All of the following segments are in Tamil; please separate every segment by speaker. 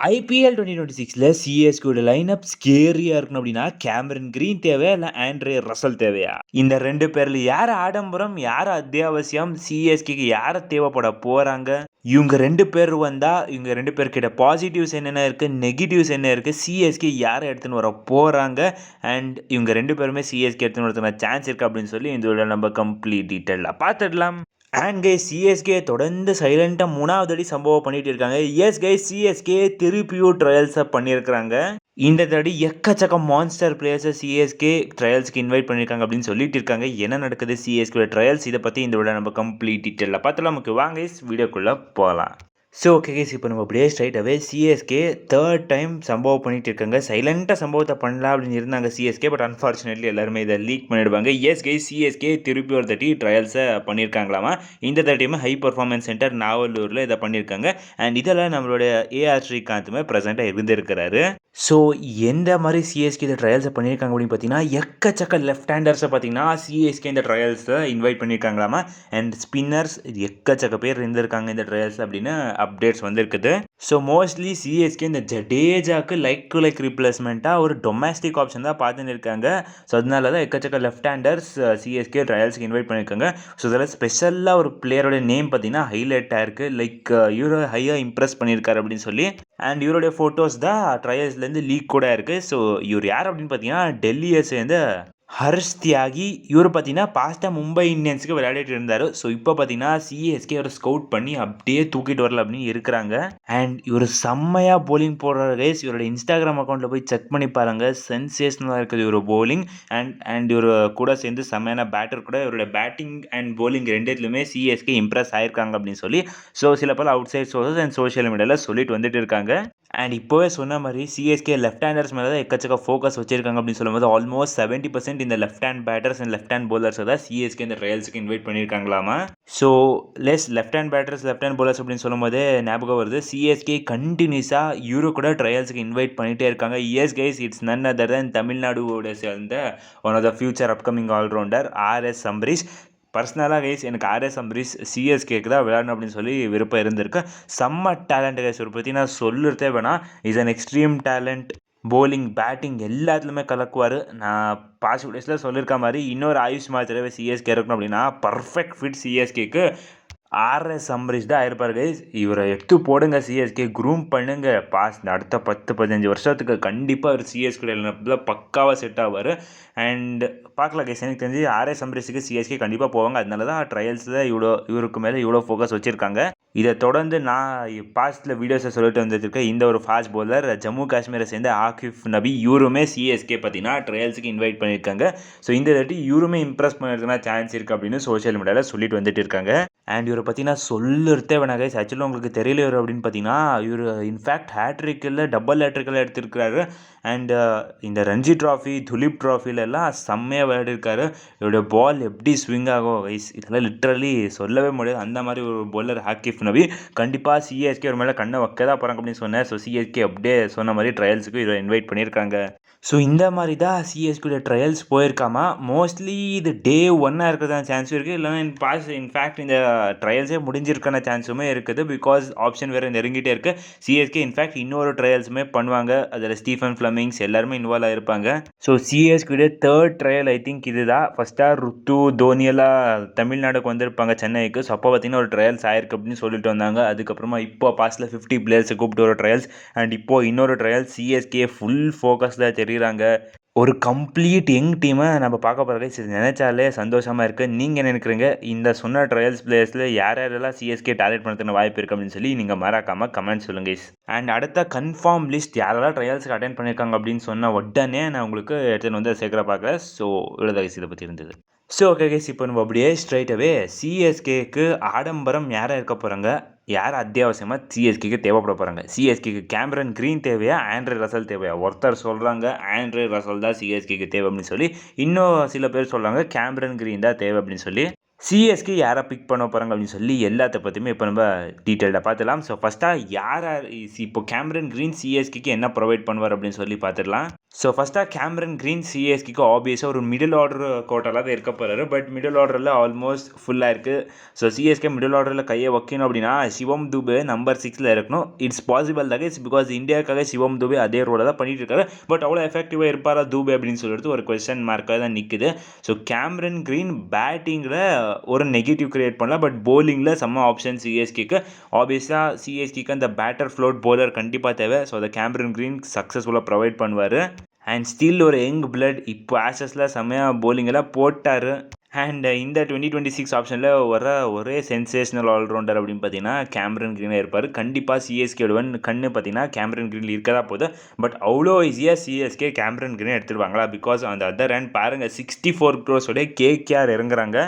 Speaker 1: ஐபிஎல் 2026ல சிஎஸ்கேவோட லைனப் ஸ்கேரியா இருக்கணும் அப்படின்னா, கேமரன் கிரீன் தேவையா? இல்ல ஆண்ட்ரே ரசல் தேவையா? இந்த 2 பேர்ல யாரு ஆடம்பரம்? யாரு அத்தியாவசியம்? சிஎஸ்கேக்கு யாரு தேவைப்பட போறாங்க? இவங்க 2 பேர் வந்தா, இவங்க 2 பேர்கிட்ட பாசிட்டிவ்ஸ் என்னென்ன இருக்கு? நெகட்டிவ்ஸ் என்ன இருக்கு? சிஎஸ்கே யார எடுத்துன்னு வர போறாங்க? அண்ட் இவங்க 2 பேருமே சிஎஸ்கே எடுத்துன்னு வரதுக்கான சான்ஸ் இருக்கு அப்படின்னு சொல்லி இந்த வீடியோல நம்ம கம்ப்ளீட் டீட்டெயிலா பார்த்துடலாம். அண்ட் கைஸ் சிஎஸ்கே தொடர்ந்து சைலண்டாக 3வது அடி சம்பவம் பண்ணிட்டு இருக்காங்க. எஸ் கைஸ் சிஎஸ்கே திருப்பியும் ட்ரையல்ஸை பண்ணியிருக்கிறாங்க. இந்த தடி எக்கச்சக்க மான்ஸ்டர் பிளேயர்ஸை சிஎஸ்கே ட்ரையல்ஸ்க்கு இன்வைட் பண்ணியிருக்காங்க அப்படின்னு சொல்லிட்டு இருக்காங்க. என்ன நடக்குது சிஎஸ்கே ட்ரையல்ஸ், இதை பற்றி இந்த விட நம்ம கம்ப்ளீட் டீட்டெயிலில் பார்த்தலாம். நமக்கு வாங்க வீடியோக்குள்ளே போகலாம். ஸோ ஓகே கைஸ், இப்போ நம்ம அப்படியே ஸ்ட்ரைட்டாகவே சிஎஸ்கே தேர்ட் டைம் சம்பவம் பண்ணிட்டு இருக்காங்க. சைலண்ட்டாக சம்பவத்தை பண்ணலாம் அப்படின்னு இருந்தாங்க சிஎஸ்கே, பட் அன்ஃபார்ச்சுனேட்லி எல்லாருமே இதை லீக் பண்ணிடுவாங்க. எஸ் கைஸ் சிஎஸ்கே திருப்பி ஒரு தட்டி ட்ரையல்ஸை பண்ணியிருக்காங்களாமா. இந்த தட்டியுமே ஹை பர்ஃபார்மன்ஸ் சென்டர் நாவலூரில் இதை பண்ணியிருக்காங்க. அண்ட் இதெல்லாம் நம்மளுடைய ஏஆர் ஸ்ரீகாந்துமே ப்ரெசென்ட்டாக இருந்திருக்கிறாரு. ஸோ எந்த மாதிரி சிஎஸ்கே இந்த ட்ரையல்ஸை பண்ணியிருக்காங்க அப்படின்னு பார்த்தீங்கன்னா, எக்கச்சக்க லெஃப்ட் ஹேண்டர்ஸை பார்த்தீங்கன்னா சிஎஸ்கே இந்த ட்ரையல்ஸை இன்வைட் பண்ணியிருக்காங்களாமா. அண்ட் ஸ்பின்னர்ஸ் எக்கச்சக்க பேர் இருந்திருக்காங்க இந்த ட்ரையல்ஸ் அப்படின்னு அப்டேட்ஸ் வந்திருக்குது. ஸோ மோஸ்ட்லி சிஎஸ்கே இந்த ஜடேஜாக்கு லைக் டு லைக் ரீப்ளேஸ்மெண்ட்டாக ஒரு டொமஸ்டிக் ஆப்ஷன் தான் பார்த்துன்னு இருக்காங்க. ஸோ அதனால தான் எக்கச்சக்க லெஃப்ட் ஹேண்டர்ஸ் சிஎஸ்கே ட்ரையல்ஸ்க்கு இன்வைட் பண்ணியிருக்காங்க. ஸோ இதில் ஸ்பெஷலாக ஒரு பிளேயரோட நேம் பார்த்தீங்கன்னா ஹைலைட்டாக இருக்குது. லைக் இவரை ஹையாக இம்ப்ரெஸ் பண்ணியிருக்காரு அப்படின்னு சொல்லி. அண்ட் இவருடைய ஃபோட்டோஸ் தான் ட்ரையல்ஸ்லேருந்து லீக் கூட இருக்குது. ஸோ இவர் யார் அப்படின்னு பார்த்தீங்கன்னா, டெல்லியை சேர்ந்த ஹர்ஷ் தியாகி. இவர் பார்த்தீங்கன்னா பாஸ்ட்டாக மும்பை இந்தியன்ஸுக்கு விளையாடிட்டு இருந்தார். ஸோ இப்போ பார்த்தீங்கன்னா சிஎஸ்கே ஒரு ஸ்கவுட் பண்ணி அப்படியே தூக்கிட்டு வரல அப்படின்னு இருக்கிறாங்க. அண்ட் இவர் செம்மையாக போலிங் போடுற கைஸ். இவரோட இன்ஸ்டாகிராம் அக்கௌண்ட்டில் போய் செக் பண்ணி பாருங்க, சென்சேஷனலாக இருக்குது இவர் போலிங். அண்ட் இவர் கூட சேர்ந்து செம்மையான பேட்டர் கூட. இவரோட பேட்டிங் அண்ட் போலிங் ரெண்டுத்துலையுமே சிஎஸ்கே இம்ப்ரெஸ் ஆயிருக்காங்க அப்படின்னு சொல்லி சில பல outside sources and social மீடியாவில் சொல்லிட்டு வந்துட்டு இருக்காங்க. அண்ட் இப்போவே சொன்ன மாதிரி சிஎஸ்கே லெஃப்ட் ஹேண்டர்ஸ் மேலே தான் எக்கச்சக்க ஃபோக்கஸ் வச்சிருக்காங்க அப்படின்னு சொல்லும்போது, ஆல்மோஸ்ட் 70% இந்த left hand batters and left hand bowlers தான் சிஎஸ்கே இந்த ட்ரையல்ஸுக்கு இன்வைட் பண்ணியிருக்காங்களாமா. So left hand batters left hand bowlers அப்படின்னு சொல்லும் போதே ஞாபகம் வருது, சிஎஸ்கே கண்டினியூஸாக யூரோ கூட ட்ரையல்ஸுக்கு இன்வைட் பண்ணிகிட்டே இருக்காங்க. Yes guys, it's none other than தமிழ்நாடுவோட சேர்ந்த one of the future upcoming allrounder RS Ambareesh. பர்சனலாக கைஸ் எனக்கு ஆர்எஸ் அம்பரீஷ் சிஎஸ்கேக்கு தான் விளையாடணும் அப்படின்னு சொல்லி விருப்பம் இருந்திருக்கு. செம்ம டேலண்ட் கைஸ். ஒரு பற்றி நான் சொல்லுறதே வேணாம். Is an extreme talent. Polling batting எல்லாத்துலேயுமே கலக்குவார். நான் பாசிட்டிவ் டேஸில் சொல்லியிருக்க மாதிரி இன்னொரு ஆயுஷ் மாத்திரவே சிஎஸ்கே இருக்கணும் அப்படின்னா பர்ஃபெக்ட் ஃபிட் சிஎஸ்கேக்கு ஆர்எஸ் அம்பரீஷ் தான் ஆயிருப்பார் கைஸ். இவரை எடுத்து போடுங்க, சிஎஸ்கே க்ரூம் பண்ணுங்க. அடுத்த 10-15 வருஷத்துக்கு கண்டிப்பாக ஒரு சிஎஸ்கே பக்காவாக செட் ஆவார். அண்ட் பார்க்கலாம் கைஸ், எனக்கு தெரிஞ்சு ஆர்எஸ் அம்பரீஷுக்கு சிஎஸ்கே கண்டிப்பாக போவாங்க. அதனால தான் ட்ரையல்ஸில் இவருக்கு மேலே இவ்வளோ ஃபோக்கஸ் வச்சுருக்காங்க. இதை தொடர்ந்து நான் பாஸ்ட்டில் வீடியோஸை சொல்லிட்டு வந்துருக்கேன். இந்த ஒரு ஃபாஸ்ட் பவுலர் ஜம்மு காஷ்மீரை சேர்ந்த ஆகிஃப் நபி, இவருமே சிஎஸ்கே பார்த்தீங்கன்னா ட்ரையல்ஸுக்கு இன்வைட் பண்ணியிருக்காங்க. ஸோ இந்த தாட்டி இவருமே இம்ப்ரெஸ் பண்ணியிருக்கனா சான்ஸ் இருக்குது அப்படின்னு சோஷியல் மீடியாவில் சொல்லிட்டு வந்துட்டு இருக்காங்க. அண்ட் இவரை பார்த்தீங்கன்னா சொல்லுறதே வேணா கைஸ். ஆக்சுவலாக உங்களுக்கு தெரியல இவர் அப்படின்னு பார்த்தீங்கன்னா, இவர் இன்ஃபேக்ட் ஹேட்ரிக்கில் டபுள் ஹேட்ரிக்கில் எடுத்திருக்கிறாரு. அண்ட் இந்த ரஞ்சி ட்ராஃபி துலீப் ட்ராஃபிலெல்லாம் செம்மையாக விளையாடிருக்காரு. இவருடைய பால் எப்படி ஸ்விங் ஆகும் கைஸ், இதெல்லாம் லிட்ரலி சொல்லவே முடியாது. அந்த மாதிரி ஒரு பவுலர் ஆகிஃப் நபி. கண்டிப்பாக சிஎஸ்கே ஒரு மேலே கண்ணை வைக்க தான் போகிறாங்க அப்படின்னு சொன்னேன். ஸோ சிஎஸ்கே அப்படியே சொன்ன மாதிரி ட்ரையல்ஸுக்கு இதை இன்வைட் பண்ணியிருக்காங்க. ஸோ இந்த மாதிரி தான் சிஎஸ்கே ட்ரையல்ஸ் போயிருக்காமா. மோஸ்ட்லி இது டே 1 இருக்கிறதான சான்ஸும் இருக்குது. இல்லைனா இன்ஃபேக்ட் இந்த ட்ரையல்ஸே முடிஞ்சிருக்கான சான்ஸுமே இருக்குது. பிகாஸ் ஆப்ஷன் வேறு நெருங்கிட்டே இருக்குது. சிஎஸ்கே இன்ஃபேக்ட் இன்னொரு ட்ரையல்ஸுமே பண்ணுவாங்க. அதில் ஸ்டீஃபன் ஃப்ளமிங்ஸ் எல்லாருமே இன்வால்வ் ஆகிருப்பாங்க. So CSK third trial I think இது தான். ஃபஸ்ட்டாக ருத்து தோனியெல்லாம் தமிழ்நாடுக்கு வந்திருப்பாங்க சென்னைக்கு. ஸோ அப்போ பார்த்தீங்கன்னா ஒரு ட்ரையல்ஸ் ஆயிருக்கு அப்படின்னு சொல்லிட்டு வந்தாங்க. அதுக்கப்புறமா இப்போ பாஸ்ட்டில் 50 பிளேயர்ஸை கூப்பிட்டு ஒரு ட்ரையல்ஸ். அண்ட் இப்போது இன்னொரு ட்ரையல். சிஎஸ்கே ஃபுல் ஃபோக்கஸ்டாக தெரியுறாங்க. ஒரு கம்ப்ளீட் யங் டீமை நம்ம பார்க்க போகிற கைஸ். இது நினைச்சாலே சந்தோஷமாக இருக்குது. நீங்கள் என்ன நினைக்கிறீங்க? இந்த சொன்ன ட்ரையல்ஸ் பிளேயர்ஸில் யாரெல்லாம் சிஎஸ்கே டார்கெட் பண்ணுறதுக்கு வாய்ப்பு இருக்குது அப்படின்னு சொல்லி நீங்கள் மறக்காமல் கமெண்ட் சொல்லுங்க கைஸ். அண்ட் அடுத்த கன்ஃபார்ம் லிஸ்ட் யாரெல்லாம் ட்ரையல்ஸுக்கு அட்டென்ட் பண்ணியிருக்காங்க அப்படின்னு சொன்ன உடனே நான் உங்களுக்கு எடுத்துகிட்டு வந்து சேர்க்குற பார்க்குறேன். ஸோ இவ்வளோ கைஸ் இதை பற்றி இருந்தது. ஸோ ஓகே கைஸ், இப்போ நம்ம அப்படியே ஸ்ட்ரைட்டாகவே சிஎஸ்கேக்கு ஆடம்பரம் யாராக இருக்க போகிறாங்க, யார் அத்தியாவசியமாக சிஎஸ்கேக்கு தேவைப்பட போகிறாங்க? சிஎஸ்கேக்கு கேமரன் கிரீன் தேவையா? ஆண்ட்ரே ரசல் தேவையா? ஒருத்தர் சொல்கிறாங்க ஆண்ட்ரே ரசல் தான் சிஎஸ்கேக்கு தேவை அப்படின்னு சொல்லி. இன்னும் சில பேர் சொல்கிறாங்க கேமரன் கிரீன் தான் தேவை அப்படின்னு சொல்லி. சிஎஸ்கே யாரை பிக் பண்ண போகிறாங்க அப்படின்னு சொல்லி எல்லாத்த பற்றியுமே இப்போ நம்ம டீட்டெயில்டாக பார்த்துலாம். ஸோ ஃபஸ்ட்டாக இப்போ கேமரன் கிரீன் சிஎஸ்கேக்கு என்ன ப்ரொவைட் பண்ணுவார் அப்படின்னு சொல்லி பார்த்துடலாம். ஸோ ஃபர்ஸ்ட்டாக கேமரன் கிரீன் சிஎஸ்கேக்கு ஆப்வியஸாக ஒரு மிடில் ஆர்டர் கோட்டாலாக தான் இருக்க போகிறாரு. பட் மிடில் ஆர்டரில் ஆல்மோஸ்ட் ஃபுல்லாக இருக்குது. ஸோ சிஎஸ்கே மிடில் ஆர்டரில் கையை வைக்கணும் அப்படின்னா சிவம் துபே நம்பர் 6ல் இருக்கணும். இட்ஸ் பாசிபிள் தான் கைஸ், பிகாஸ் இந்தியாவுக்காக சிவம் துபே அதே ரோலை தான் பண்ணிட்டு இருக்காரு. பட் அவ்வளோ எஃபெக்டிவாக இருப்பாரா துபே அப்படின்னு சொல்லிட்டு ஒரு கொஸ்டின் மார்க்காக தான் நிற்குது. ஸோ கேமரன் கிரீன் பேட்டிங்கில் ஒரு நெகட்டிவ் கிரியேட் பண்ணலாம், பட் போலிங்கில் செம்ம ஆப்ஷன் சிஎஸ்கேக்கு. ஆப்வியஸாக சிஎஸ்கேக்கு அந்த பேட்டர் ஃப்ளோட் போலர் கண்டிப்பாக தேவை. ஸோ அதை கேமரன் கிரீன் சக்ஸஸ்ஃபுல்லாக ப்ரொவைட் பண்ணுவார். அண்ட் ஸ்டில் ஒரு யங் பிளட் இப்போ ஆஷஸில் செம்மையாக போலிங்கெல்லாம் போட்டார். அண்ட் இந்த 2026 ஆப்ஷனில் வர ஒரே சென்சேஷனல் ஆல்ரவுண்டர் அப்படின்னு பார்த்தீங்கன்னா கேமரன் கிரீனாக இருப்பார். கண்டிப்பாக சிஎஸ்கேடுவன் கண்ணு பார்த்தீங்கன்னா கேமரன் கிரீனில் இருக்க தான் போகுது. பட் அவ்வளோ ஈஸியாக சிஎஸ்கே கேமரன் கிரீனை எடுத்துடுவாங்களா? பிகாஸ் அந்த அதர் ஹேண்ட் பாருங்கள் 64 crores கேகேஆர் இறங்குறாங்க.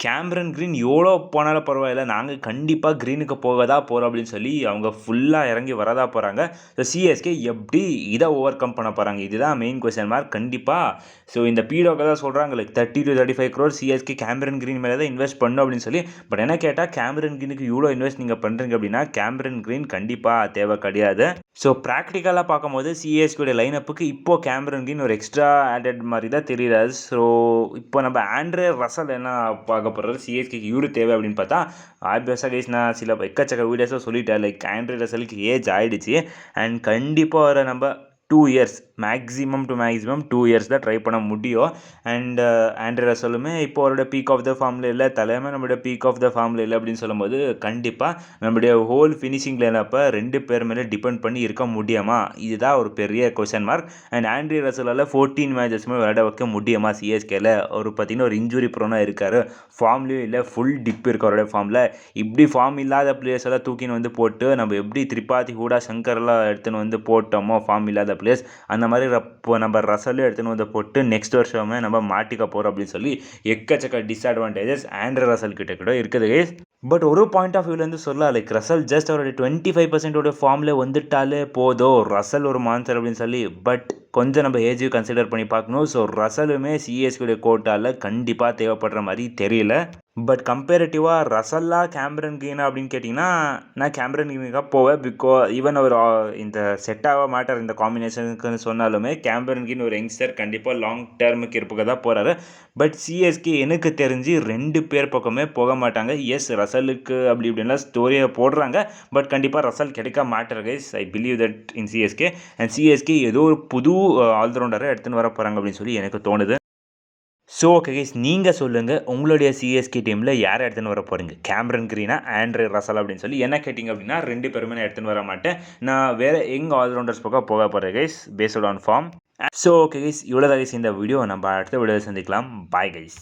Speaker 1: கேமரன் கிரீன் எவ்வளோ போனாலும் பரவாயில்ல, நாங்கள் கண்டிப்பாக க்ரீனுக்கு போக தான் போகிறோம் அப்படின்னு சொல்லி அவங்க ஃபுல்லாக இறங்கி வரதா போகிறாங்க. ஸோ சிஎஸ்கே எப்படி இதை ஓவர் கம் பண்ண போகிறாங்க, இதுதான் மெயின் கொஸ்டின் மார்க் கண்டிப்பாக. ஸோ இந்த பீடோக்கு தான் சொல்கிறாங்க like 30 to 35 crores CSK Cameron green மேலே தான் இன்வெஸ்ட் பண்ணும் அப்படின்னு சொல்லி. பட் என்ன கேட்டால் கேமரன் கிரீனுக்கு இவ்வளோ இன்வெஸ்ட் நீங்கள் பண்ணுறீங்க அப்படின்னா கேமரன் கிரீன் கண்டிப்பாக தேவை கிடையாது. ஸோ ப்ராக்டிக்கலாக பார்க்கும்போது சிஎஸ்கேடைய லைனப்புக்கு இப்போது கேமரன் கிரீன் ஒரு எக்ஸ்ட்ரா ஆடட் மாதிரி தான் தெரியுது. ஸோ இப்போ நம்ம ஆண்ட்ரே ரசல் என்ன பார்க்க போகிறது, சிஎஸ்கேக்கு இவரு தேவை அப்படின்னு பார்த்தா ஆப்வியஸாக கைஸ் நான் சில எக்கச்சக்க வீடியோஸாக சொல்லிட்டேன். லைக் ஆண்ட்ரே ரசலுக்கு ஏஜ் ஆகிடுச்சு. அண்ட் கண்டிப்பாக வர நம்ம 2 years மேக்ஸிமம் 2 years தான் ட்ரை பண்ண முடியும். அண்ட் ஆண்ட்ரே ரசலுமே இப்போ அவரோட பீக் ஆஃப் த ஃபார்மில் இல்லை, தலைமை நம்மளுடைய பீக் ஆஃப் த ஃபார்மில் இல்லை அப்படின்னு சொல்லும்போது கண்டிப்பாக நம்மளுடைய ஹோல் ஃபினிஷிங் லைனப்போ 2 பேர் மேலே டிபெண்ட் பண்ணி இருக்க முடியுமா, இதுதான் ஒரு பெரிய கொஸ்டின் மார்க். அண்ட் ஆண்ட்ரே ரசலால் 14 மேட்சஸுமே விளையாட வைக்க முடியுமா சிஎஸ்கேல? அவர் பார்த்தீங்கன்னா ஒரு இன்ஜுரி ப்ரோனாக இருக்கார், ஃபார்ம்லேயும் இல்லை, ஃபுல் டிப் இருக்குது அவருடைய ஃபார்மில். இப்படி ஃபார்ம் இல்லாத பிளேயர்ஸ் எல்லாம் தூக்கின்னு வந்து போட்டு நம்ம எப்படி திரிபாதி ஹூடா சங்கர்லாம் எடுத்துன்னு வந்து போட்டோமோ ஃபார்ம் இல்லாத பிளேயர்ஸ், அந்த மாதிரி இப்போ நம்ம ரசலும் எடுத்துன்னு வந்து போட்டு நெக்ஸ்ட் வருஷமே நம்ம மாட்டிக்க போகிறோம் அப்படின்னு சொல்லி எக்கச்சக்க டிஸ்அட்வான்டேஜஸ் ஆண்ட்ரே ரசல் கிட்ட கூட இருக்குது கைஸ். பட் ஒரு பாயிண்ட் ஆஃப் வியூலேருந்து சொல்லலாம் லைக் ரசல் ஜஸ்ட் அவருடைய 25% ஃபார்மில் வந்துட்டாலே போதும், ரசல் ஒரு மான்சர் அப்படின்னு சொல்லி. பட் கொஞ்சம் நம்ம ஏஜையும் கன்சிடர் பண்ணி பார்க்கணும். ஸோ ரசலுமே சிஎஸ்கேடைய கோட்டாவில் கண்டிப்பாக தேவைப்படுற மாதிரி தெரியல. பட் கம்பேரிட்டிவாக ரசல்லா கேமரன் கிரீனா அப்படின்னு கேட்டிங்கன்னா நான் கேமரன் கிரீனுக்காக போவேன். ஈவன் அவர் இந்த செட்டாக மாட்டார் இந்த காம்பினேஷனுக்குன்னு சொன்னாலுமே கேமரன் கிரீன் ஒரு யங்ஸ்டர் கண்டிப்பாக லாங் டேர்முக்கு இருப்பதாக தான் போகிறாரு. பட் சிஎஸ்கே எனக்கு தெரிஞ்சு 2 பேர் பக்கமே போக மாட்டாங்க. எஸ் ரசலுக்கு அப்படி இப்படின்லாம் ஸ்டோரியை போடுறாங்க, பட் கண்டிப்பாக ரசல் கிடைக்க மாட்டார் guys. I believe that in CSK. And CSK ஏதோ ஒரு புது ஆல்ரவுண்டரை எடுத்துன்னு வர போகிறாங்க அப்படின்னு சொல்லி எனக்கு தோணுது. ஸோ ஓகே கைஸ், நீங்கள் சொல்லுங்கள் உங்களுடைய சிஎஸ்கே டீமில் யாரை எடுத்துன்னு வர போகிறீங்க, கேமரன் கிரீனா ஆண்ட்ரே ரசல் அப்படின்னு சொல்லி. என்ன கேட்டிங்க அப்படின்னா 2 பேருமே நான் எடுத்துன்னு வர மாட்டேன். நான் வேறு எங்கள் ஆல்ரவுண்டர்ஸ் பக்கம் போக போகிறேன் guys based on form. So okay guys, இவ்வளோ தான் கைஸ் இந்த வீடியோ. நம்ம அடுத்த வீடியோவில் சந்திக்கலாம். Bye guys.